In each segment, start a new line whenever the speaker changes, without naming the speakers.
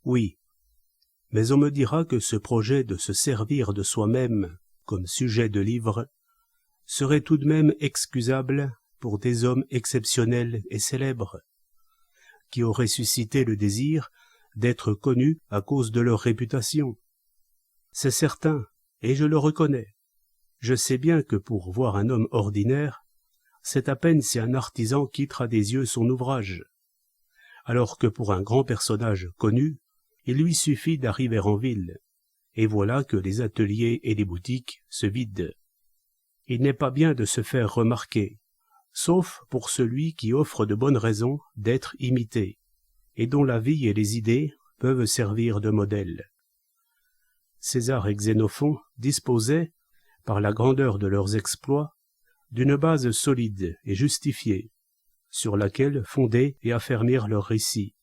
Oui, mais on me dira que ce projet de se servir de soi-même comme sujet de livre serait tout de même excusable pour des hommes exceptionnels et célèbres, qui auraient suscité le désir d'être connus à cause de leur réputation. C'est certain, et je le reconnais. Je sais bien que pour voir un homme ordinaire, c'est à peine si un artisan quittera des yeux son ouvrage, alors que pour un grand personnage connu, il lui suffit d'arriver en ville, et voilà que les ateliers et les boutiques se vident. Il n'est pas bien de se faire remarquer, sauf pour celui qui offre de bonnes raisons d'être imité, et dont la vie et les idées peuvent servir de modèle. César et Xénophon disposaient, par la grandeur de leurs exploits, d'une base solide et justifiée, sur laquelle fonder et affermir leur récit.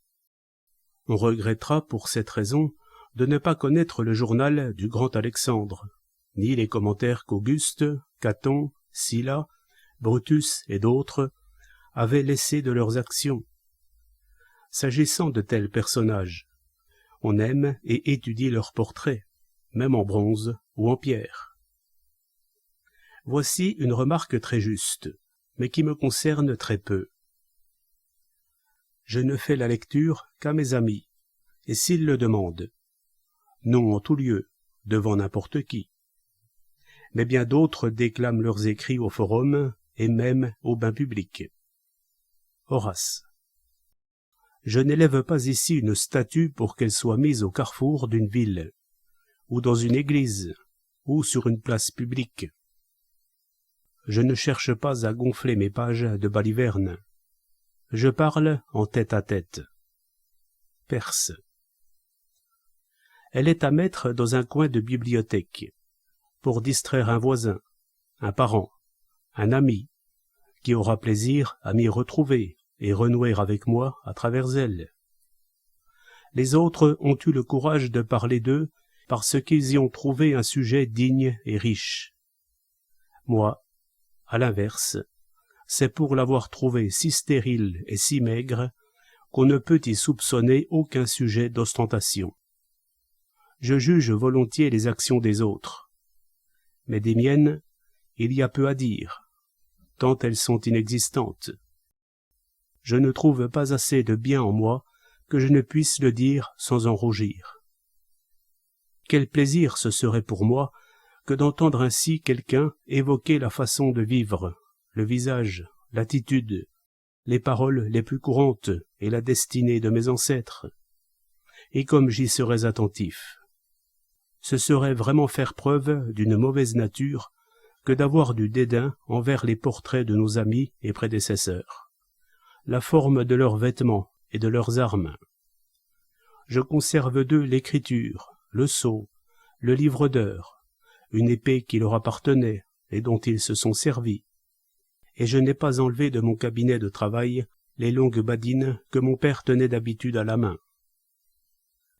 On regrettera pour cette raison de ne pas connaître le journal du grand Alexandre, ni les commentaires qu'Auguste, Caton, Sylla, Brutus et d'autres avaient laissés de leurs actions. S'agissant de tels personnages, on aime et étudie leurs portraits, même en bronze ou en pierre. Voici une remarque très juste, mais qui me concerne très peu. Je ne fais la lecture qu'à mes amis, et s'ils le demandent, non en tout lieu, devant n'importe qui. Mais bien d'autres déclament leurs écrits au forum et même au bain public. Horace. Je n'élève pas ici une statue pour qu'elle soit mise au carrefour d'une ville, ou dans une église, ou sur une place publique. Je ne cherche pas à gonfler mes pages de balivernes. Je parle en tête-à-tête. Perse. Elle est à mettre dans un coin de bibliothèque, pour distraire un voisin, un parent, un ami, qui aura plaisir à m'y retrouver et renouer avec moi à travers elle. Les autres ont eu le courage de parler d'eux parce qu'ils y ont trouvé un sujet digne et riche. Moi, à l'inverse, c'est pour l'avoir trouvé si stérile et si maigre qu'on ne peut y soupçonner aucun sujet d'ostentation. Je juge volontiers les actions des autres, mais des miennes, il y a peu à dire, tant elles sont inexistantes. Je ne trouve pas assez de bien en moi que je ne puisse le dire sans en rougir. Quel plaisir ce serait pour moi que d'entendre ainsi quelqu'un évoquer la façon de vivre, le visage, l'attitude, les paroles les plus courantes et la destinée de mes ancêtres. Et comme j'y serais attentif, ce serait vraiment faire preuve d'une mauvaise nature que d'avoir du dédain envers les portraits de nos amis et prédécesseurs, la forme de leurs vêtements et de leurs armes. Je conserve d'eux l'écriture, le sceau, le livre d'heures, une épée qui leur appartenait et dont ils se sont servis, et je n'ai pas enlevé de mon cabinet de travail les longues badines que mon père tenait d'habitude à la main.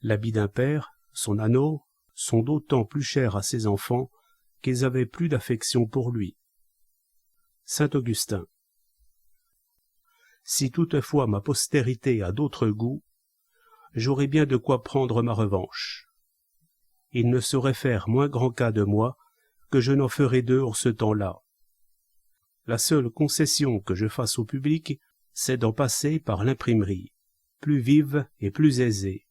L'habit d'un père, son anneau, sont d'autant plus chers à ses enfants qu'ils avaient plus d'affection pour lui. Saint Augustin. Si toutefois ma postérité a d'autres goûts, j'aurai bien de quoi prendre ma revanche. Ils ne sauraient faire moins grand cas de moi que je n'en ferai d'eux en ce temps-là. La seule concession que je fasse au public, c'est d'en passer par l'imprimerie, plus vive et plus aisée.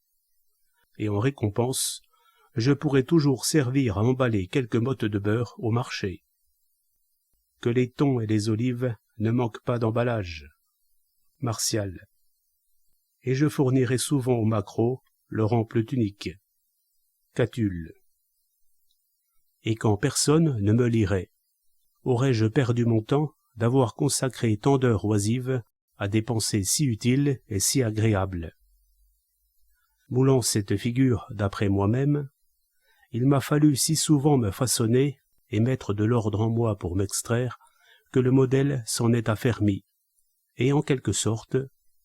Et en récompense, je pourrai toujours servir à emballer quelques mottes de beurre au marché. Que les thons et les olives ne manquent pas d'emballage. Martial. Et je fournirai souvent au maquereau leur ample tunique. Catulle. Et quand personne ne me lirait, aurais-je perdu mon temps d'avoir consacré tant d'heures oisives à des pensées si utiles et si agréables. Moulant cette figure d'après moi-même, il m'a fallu si souvent me façonner et mettre de l'ordre en moi pour m'extraire, que le modèle s'en est affermi, et en quelque sorte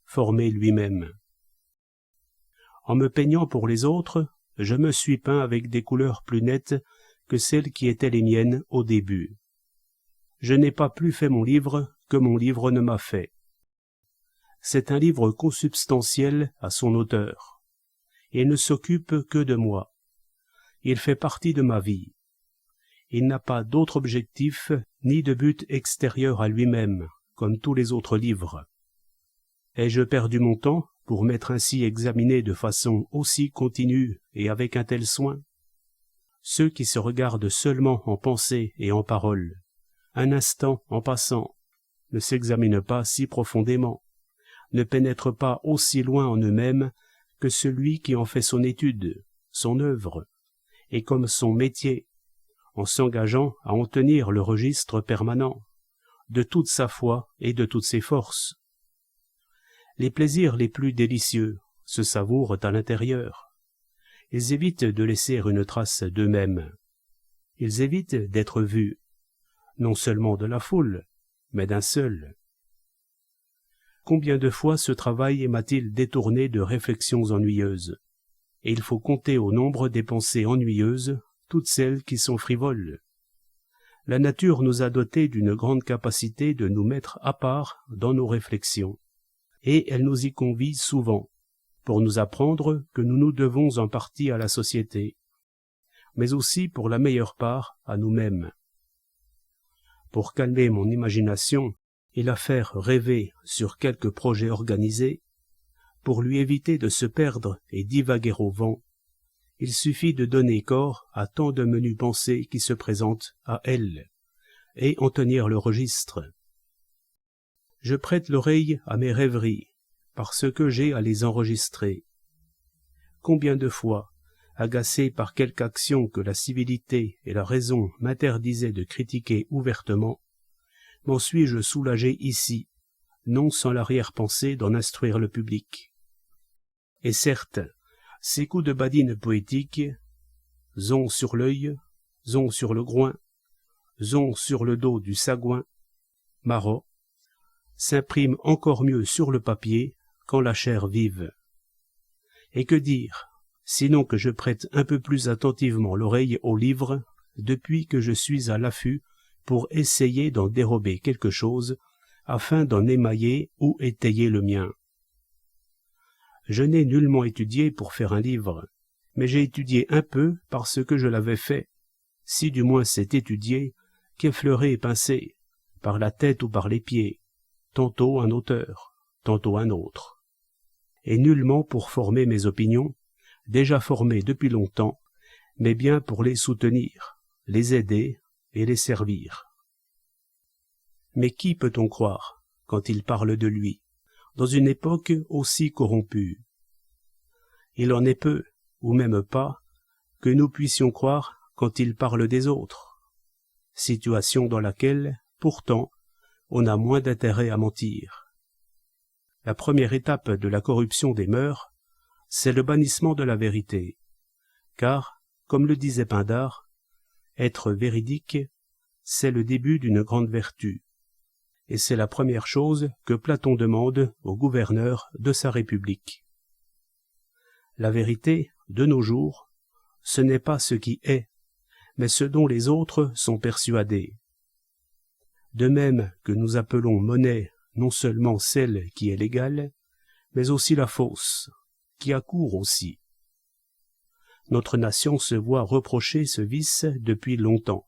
formé lui-même. En me peignant pour les autres, je me suis peint avec des couleurs plus nettes que celles qui étaient les miennes au début. Je n'ai pas plus fait mon livre que mon livre ne m'a fait. C'est un livre consubstantiel à son auteur. Il ne s'occupe que de moi. Il fait partie de ma vie. Il n'a pas d'autre objectif ni de but extérieur à lui-même, comme tous les autres livres. Ai-je perdu mon temps pour m'être ainsi examiné de façon aussi continue et avec un tel soin? Ceux qui se regardent seulement en pensée et en parole, un instant en passant, ne s'examinent pas si profondément, ne pénètrent pas aussi loin en eux-mêmes que celui qui en fait son étude, son œuvre, et comme son métier, en s'engageant à en tenir le registre permanent, de toute sa foi et de toutes ses forces. Les plaisirs les plus délicieux se savourent à l'intérieur. Ils évitent de laisser une trace d'eux-mêmes. Ils évitent d'être vus, non seulement de la foule, mais d'un seul. Combien de fois ce travail m'a-t-il détourné de réflexions ennuyeuses? Et il faut compter au nombre des pensées ennuyeuses toutes celles qui sont frivoles. La nature nous a dotés d'une grande capacité de nous mettre à part dans nos réflexions, et elle nous y convie souvent, pour nous apprendre que nous nous devons en partie à la société, mais aussi pour la meilleure part à nous-mêmes. Pour calmer mon imagination et la faire rêver sur quelque projet organisé, pour lui éviter de se perdre et divaguer au vent, il suffit de donner corps à tant de menues pensées qui se présentent à elle, et en tenir le registre. Je prête l'oreille à mes rêveries, parce que j'ai à les enregistrer. Combien de fois, agacé par quelque action que la civilité et la raison m'interdisaient de critiquer ouvertement, m'en suis-je soulagé ici, non sans l'arrière-pensée d'en instruire le public. Et certes, ces coups de badine poétique, zon sur l'œil, zon sur le groin, zon sur le dos du sagouin, marot, s'impriment encore mieux sur le papier qu'en la chair vive. Et que dire, sinon que je prête un peu plus attentivement l'oreille au livre depuis que je suis à l'affût pour essayer d'en dérober quelque chose afin d'en émailler ou étayer le mien. Je n'ai nullement étudié pour faire un livre, mais j'ai étudié un peu parce que je l'avais fait, si du moins c'est étudié qu'effleurer et pincer, par la tête ou par les pieds, tantôt un auteur, tantôt un autre. Et nullement pour former mes opinions, déjà formées depuis longtemps, mais bien pour les soutenir, les aider et les servir. Mais qui peut-on croire quand il parle de lui, dans une époque aussi corrompue? Il en est peu, ou même pas, que nous puissions croire quand il parle des autres, situation dans laquelle, pourtant, on a moins d'intérêt à mentir. La première étape de la corruption des mœurs, c'est le bannissement de la vérité, car, comme le disait Pindare, être véridique, c'est le début d'une grande vertu, et c'est la première chose que Platon demande au gouverneur de sa République. La vérité, de nos jours, ce n'est pas ce qui est, mais ce dont les autres sont persuadés. De même que nous appelons monnaie non seulement celle qui est légale, mais aussi la fausse, qui accourt aussi. Notre nation se voit reprocher ce vice depuis longtemps.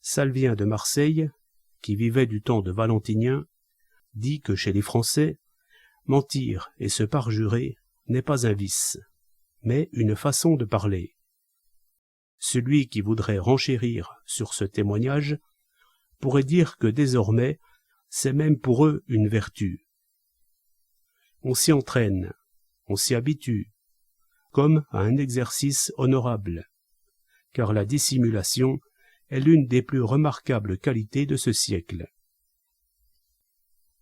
Salvien de Marseille, qui vivait du temps de Valentinien, dit que chez les Français, mentir et se parjurer n'est pas un vice, mais une façon de parler. Celui qui voudrait renchérir sur ce témoignage pourrait dire que désormais, c'est même pour eux une vertu. On s'y entraîne, on s'y habitue, comme à un exercice honorable, car la dissimulation est l'une des plus remarquables qualités de ce siècle.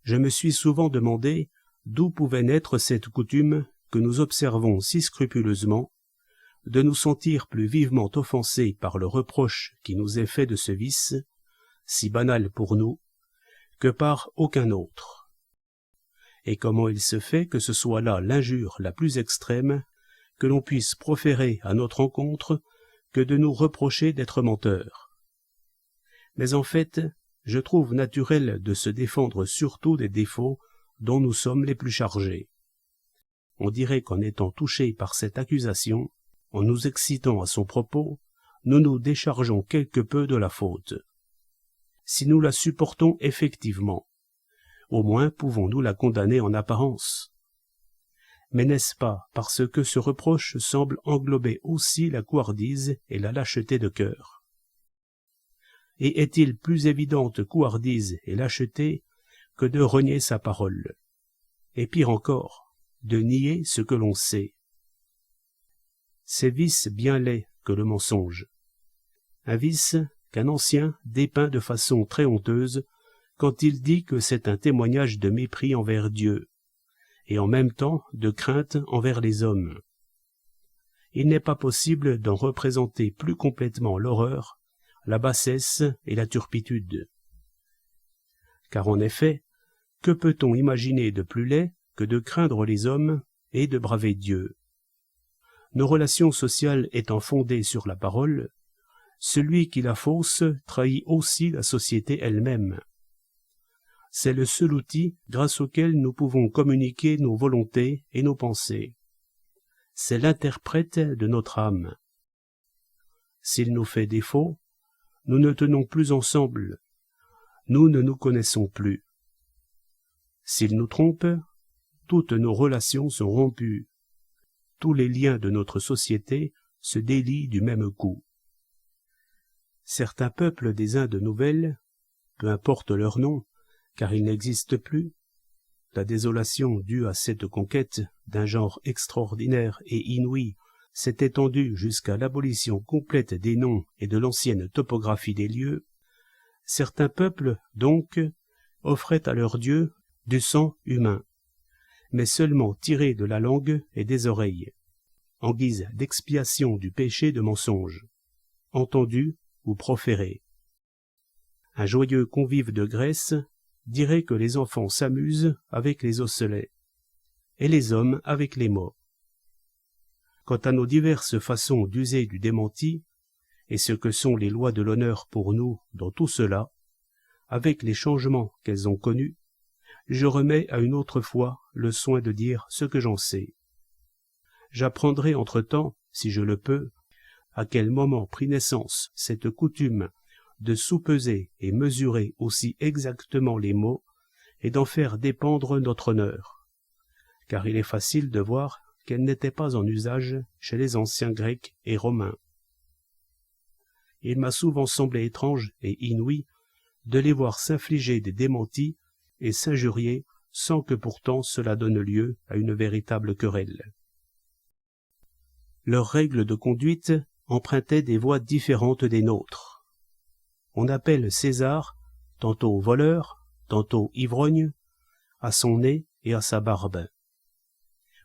Je me suis souvent demandé d'où pouvait naître cette coutume que nous observons si scrupuleusement, de nous sentir plus vivement offensés par le reproche qui nous est fait de ce vice, si banal pour nous, que par aucun autre. Et comment il se fait que ce soit là l'injure la plus extrême que l'on puisse proférer à notre encontre que de nous reprocher d'être menteurs. Mais en fait, je trouve naturel de se défendre surtout des défauts dont nous sommes les plus chargés. on dirait qu'en étant touché par cette accusation, en nous excitant à son propos, nous nous déchargeons quelque peu de la faute. Si nous la supportons effectivement, au moins pouvons-nous la condamner en apparence. Mais n'est-ce pas parce que ce reproche semble englober aussi la couardise et la lâcheté de cœur? Et est-il plus évidente couardise et lâcheté que de renier sa parole, et pire encore, de nier ce que l'on sait? C'est vice bien laid que le mensonge, un vice qu'un ancien dépeint de façon très honteuse quand il dit que c'est un témoignage de mépris envers Dieu, et en même temps de crainte envers les hommes. Il n'est pas possible d'en représenter plus complètement l'horreur, la bassesse et la turpitude. Car en effet, que peut-on imaginer de plus laid que de craindre les hommes et de braver Dieu? Nos relations sociales étant fondées sur la parole, celui qui la fausse trahit aussi la société elle-même. C'est le seul outil grâce auquel nous pouvons communiquer nos volontés et nos pensées. C'est l'interprète de notre âme. S'il nous fait défaut, nous ne tenons plus ensemble, nous ne nous connaissons plus. S'il nous trompe, toutes nos relations sont rompues. Tous les liens de notre société se délient du même coup. Certains peuples des Indes nouvelles, peu importe leur nom, car ils n'existent plus, la désolation due à cette conquête d'un genre extraordinaire et inouï s'est étendue jusqu'à l'abolition complète des noms et de l'ancienne topographie des lieux. Certains peuples, donc, offraient à leurs dieux du sang humain, mais seulement tiré de la langue et des oreilles, en guise d'expiation du péché de mensonge, entendu ou proféré. Un joyeux convive de Grèce dirait que les enfants s'amusent avec les osselets, et les hommes avec les mots. Quant à nos diverses façons d'user du démenti, et ce que sont les lois de l'honneur pour nous dans tout cela, avec les changements qu'elles ont connus, je remets à une autre fois le soin de dire ce que j'en sais. J'apprendrai entre-temps, si je le peux, à quel moment prit naissance cette coutume de soupeser et mesurer aussi exactement les mots et d'en faire dépendre notre honneur, car il est facile de voir qu'elle n'était pas en usage chez les anciens Grecs et Romains. Il m'a souvent semblé étrange et inouï de les voir s'infliger des démentis et s'injurier sans que pourtant cela donne lieu à une véritable querelle. Leurs règles de conduite empruntaient des voies différentes des nôtres. On appelle César tantôt voleur, tantôt ivrogne, à son nez et à sa barbe.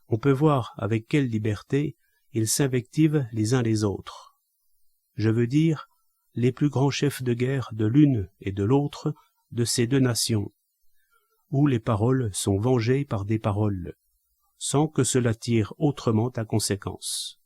On peut voir avec quelle liberté ils s'invectivent les uns les autres. Je veux dire, les plus grands chefs de guerre de l'une et de l'autre de ces deux nations, où les paroles sont vengées par des paroles, sans que cela tire autrement à conséquence.